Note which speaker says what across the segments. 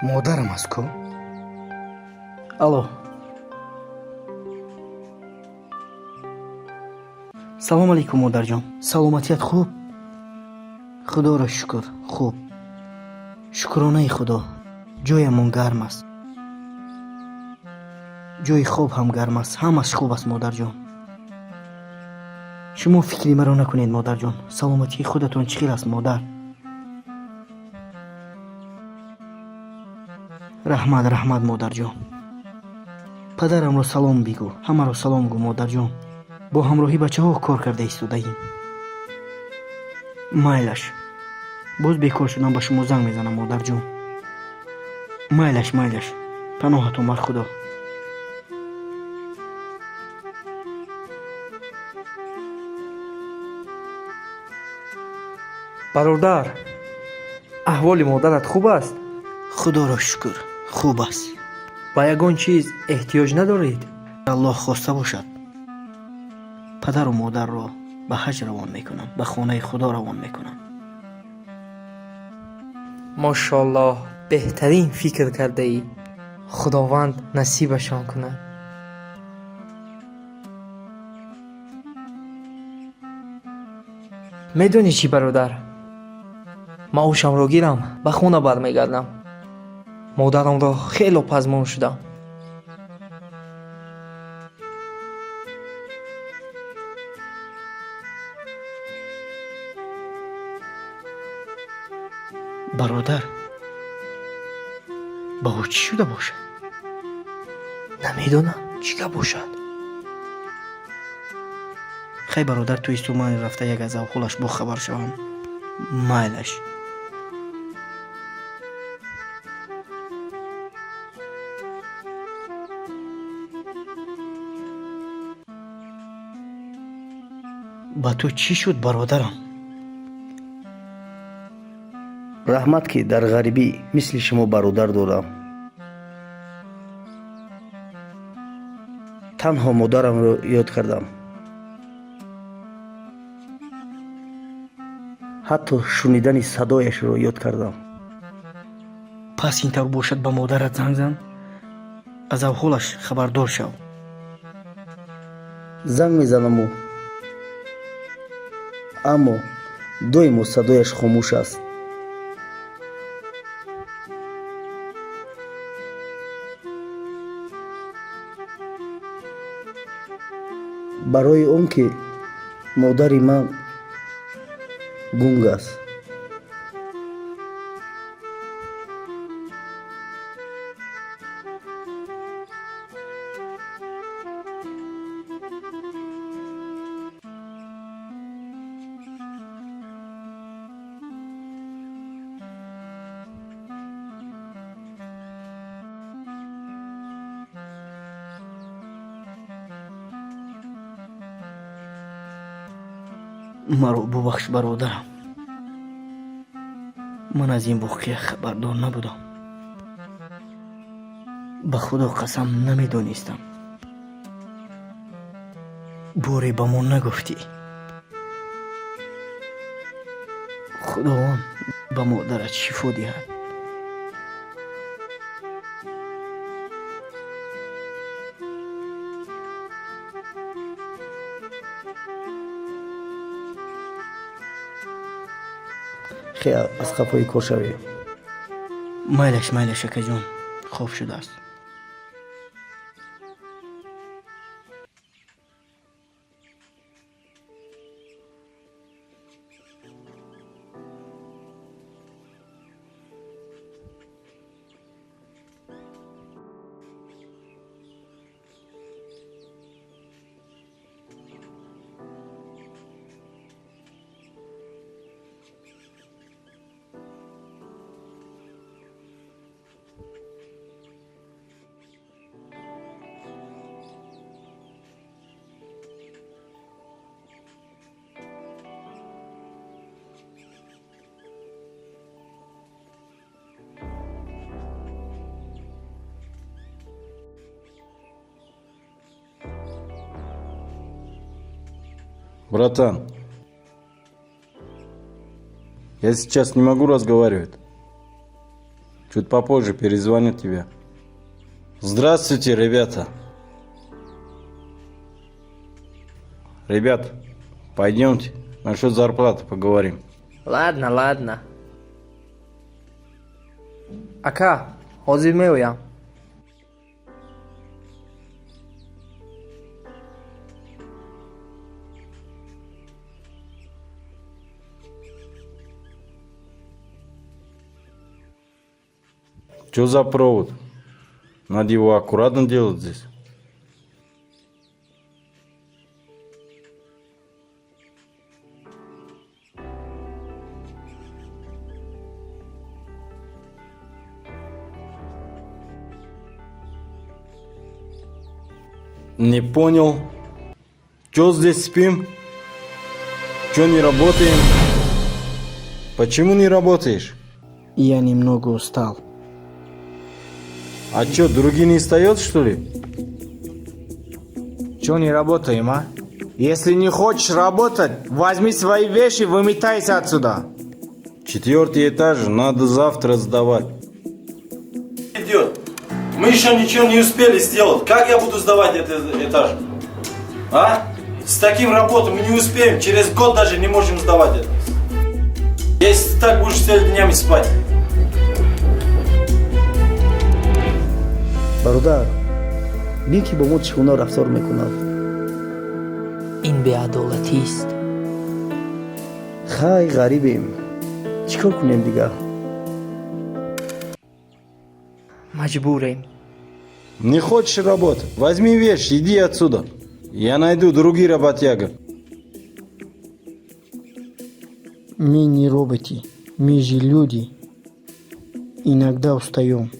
Speaker 1: مادرم است کو؟ الو. سلام علیکم مادر جان. سلامتیت خوب؟ خدا را شکر خوب. شکرانه خدا. جایمون گرم است. جای خوب هم گرم است. همش خوب است مادر جان. شما فکری مرا نکنید مادر جان. سلامتی خودتون چخیر است مادر؟ رحمت مادر جان. پدرم را سلام بگو. همه را سلام گو مادر جان. با همراهی بچه ها کار کرده ایستاده‌ایم. مایلش. باز بیکار شدم به شما زنگ میزنم مادر جان. مایلش. پناهتون بر خدا.
Speaker 2: برادر، احوال مادرت خوب است؟
Speaker 1: خدا را شکر خوب است.
Speaker 2: با یگان چیز احتیاج ندارید؟
Speaker 1: الله خواسته باشد پدر و مادر را به حج روان میکنم. به خانه خدا روان میکنم.
Speaker 2: ماشاءالله، بهترین فکر کرده ای. خداوند نصیبشان کنه. میدونی چی برادر؟ ما اوشم رو گیرم به خونه برمیگردم. مادرم را خیلی پزمون شدم.
Speaker 1: برادر با او چی شده باشد؟
Speaker 2: نمیدونم چیکار باشد.
Speaker 1: خیلی برادر توی سومان رفته یک از اوخولش با خبر شوم. مایلش. با تو چی شد برادرم؟
Speaker 3: رحمت که در غریبی مثل شما برادر دارم. تنها مادرم رو یاد کردم. حتی شنیدن صدایش رو یاد کردم.
Speaker 1: پس اینطور باشد به مادرت زنگ زن. از اوخولش خبردار شو.
Speaker 3: زنگ میزنم اما دویم صدایش خاموش است. برای اون که مادری من گنگ است.
Speaker 1: مرا ببخش برادرم. من از این واقعه خبردار نبودم. به خدا قسم نمیدونستم. بوری به من نگفتی. خداوند به مادرت شفا دهد.
Speaker 3: خیلی از خفای کار شوی.
Speaker 1: مایلش اکا جون. خوب شده است.
Speaker 4: Братан, я сейчас не могу разговаривать. Чуть попозже перезвоню тебе. Здравствуйте, ребята. Ребят, пойдемте, насчет зарплаты поговорим.
Speaker 2: Ладно, ладно. Ака, hozir meoyam.
Speaker 4: Что за провод? Надо его аккуратно делать здесь. Не понял. Чё здесь спим? Чё не работаем? Почему не работаешь?
Speaker 1: Я немного устал.
Speaker 4: А чё, другие не встает, что ли?
Speaker 5: Чё не работаем, а? Если не хочешь работать, возьми свои вещи и выметайся отсюда.
Speaker 4: 4-й этаж надо завтра сдавать.
Speaker 6: Идет. Мы еще ничего не успели сделать. Как я буду сдавать этот этаж? А? С таким работой мы не успеем. Через год даже не можем сдавать это. Если так будешь целыми днями спать.
Speaker 3: бародар, бин ки бо мо чӣ гуна рафтор мекунад.
Speaker 2: ин беадолатист.
Speaker 3: хай ғарибем, чӣ кор кунем дигар?
Speaker 2: Маҷбурем.
Speaker 4: Не хочешь работать? Возьми вещи, иди отсюда. Я найду другие работяга.
Speaker 1: Мы не роботы, мы же люди. Иногда устаем.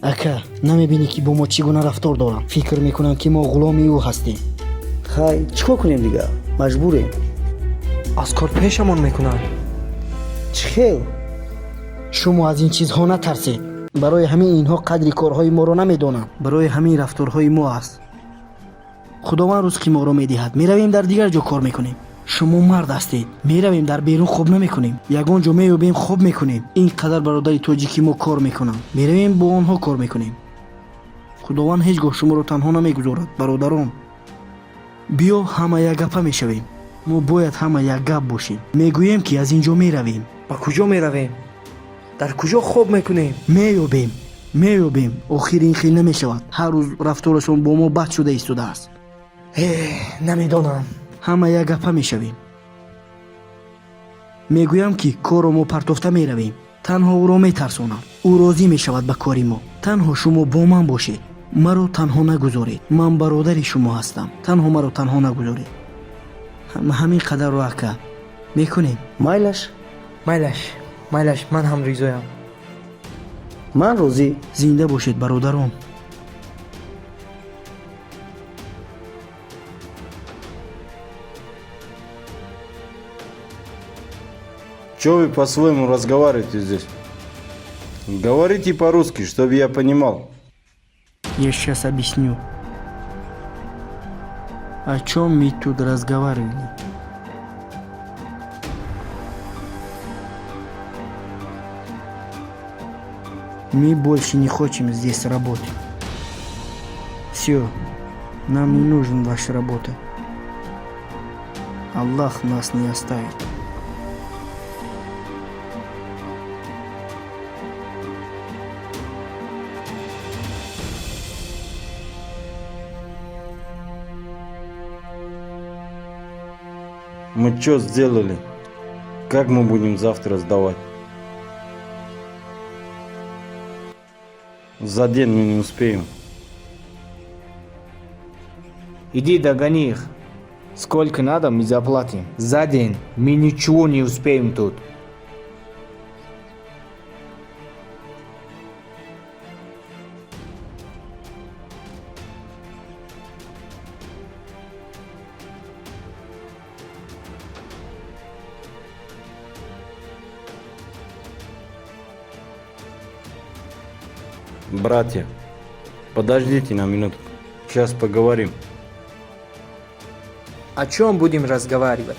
Speaker 1: Ака, намебини ки бо мо чӣ гуна рафтор дорам? Фикр мекунам ки мо ғуломи ӯ ҳастем.
Speaker 3: хай чӣ кор кунем дигар? маҷбурем.
Speaker 2: аз кор пешамон мекунанд.
Speaker 3: чӣ хел?
Speaker 1: шумо аз ин чизҳо натарсед. барои ҳамин инҳо қадри корҳои моро намедонанд. барои ҳамин рафторҳои мо аст. худованд рузқи моро медиҳад. меравем дар дигар ҷо кор мекунем. шумо мард ҳастед. меравем дар берун хоб намекунем. ягон ҷо меёбем хоб мекунем. ин қадар бародари тоҷики мо кор мекунанд. меравем бо онҳо кор мекунем. худованд ҳеҷ гоҳ шуморо танҳо намегузорад. бародарон, биё ҳама якгапа мешавем. мо бояд ҳама якгап бошем. мегӯем ки аз ин ҷо меравем.
Speaker 2: ба куҷо меравем? дар куҷо хоб мекунем?
Speaker 1: меёбем. охир ин хел намешавад. ҳар рӯз рафторашон бо мо бад шуда истодааст.
Speaker 2: намедонам.
Speaker 1: ҳама якгапа мешавем. мегӯям ки корро мо партофта меравем. танҳо ӯро метарсонам. ӯ розӣ мешавад ба кори мо. танҳо шумо бо ман бошед. маро танҳо нагузоред. ман бародари шумо ҳастам. танҳо маро танҳо нагузоред. ҳамин қадарро ака мекунем.
Speaker 3: майлаш,
Speaker 2: майлаш, ман ҳам ризоям.
Speaker 3: ман розӣ.
Speaker 1: зинда бошед бародарон.
Speaker 4: Чё вы по-своему разговариваете здесь? Говорите по-русски, чтобы я понимал.
Speaker 1: Я сейчас объясню. О чем мы тут разговаривали? Мы больше не хотим здесь работать. Все, нам не нужен ваша работа. Аллах нас не оставит.
Speaker 4: Мы что сделали? Как мы будем завтра сдавать? За день мы не успеем.
Speaker 5: Иди догони их. Сколько надо, мы заплатим. За день мы ничего не успеем тут.
Speaker 4: Братья, подождите на минутку. Сейчас поговорим.
Speaker 2: О чем будем разговаривать?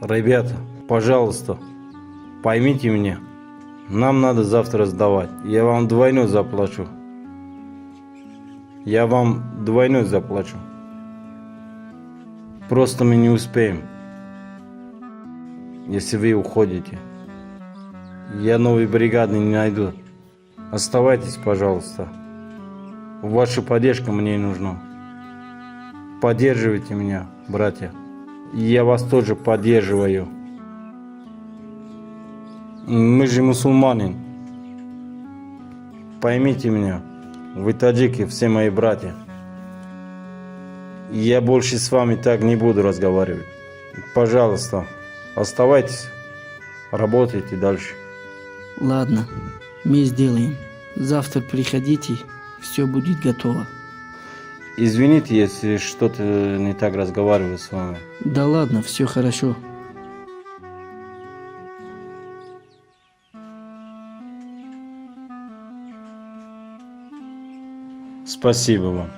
Speaker 4: Ребята, пожалуйста, поймите меня. Нам надо завтра сдавать. Я вам двойной заплачу. Просто мы не успеем, если вы уходите. Я новой бригады не найду. Оставайтесь, пожалуйста. Ваша поддержка мне нужна. Поддерживайте меня, братья. Я вас тоже поддерживаю. Мы же мусульмане. Поймите меня, вы таджики, все мои братья. Я больше с вами так не буду разговаривать. Пожалуйста, оставайтесь, работайте дальше.
Speaker 1: Ладно, мы сделаем. Завтра приходите, все будет готово.
Speaker 4: Извините, если что-то не так разговариваю с вами.
Speaker 1: Да ладно, все хорошо.
Speaker 4: Спасибо вам.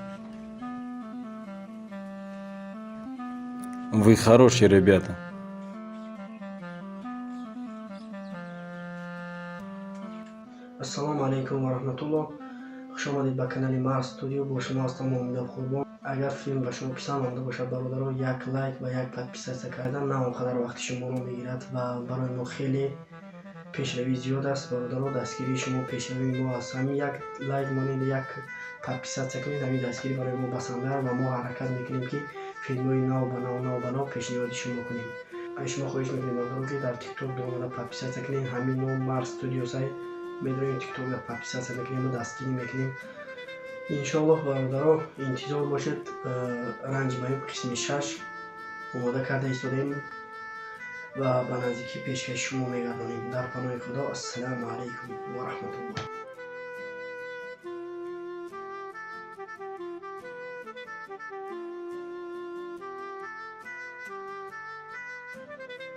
Speaker 4: Вы хорошие ребята.
Speaker 1: ассалому алейкум ва рахматуллоh. Хуш омадед ба канали Mars Studio. Бо шумо ҳастам Моҳаммадаб Қурбон. Агар филм ба шумо писанд омада бошад, бародаро, як лайк ва як подписатсия кардан на он қадар вақти шуморо мегирад ва барои мо хеле пешравӣ зиёд аст. Бародаро, дастгирии шумо пешравии мо аст. Ҳамин як лайк монед, як подписатсия кунед, ҳамин дастгирӣ барои мо басандар ва мо ҳаракат мекунем ки филмҳои нав ба нав пешниҳоди шумо кунем. Аз шумо хоҳиш мекунем бародаро, ки дар тикток омада подписатсия кунед. ҳамин ном Mars Studio сайт медроим тикток ва подписатсия мекунем ва дастгирӣ мекунем. иншоаллоҳ бародаро, интизор бошед. ранҷи маёб қисми 6 омода карда истодаем ва ба наздикии пешкаши шумо мегардонем. Дар паноҳи худо. Ассалому алайкум ва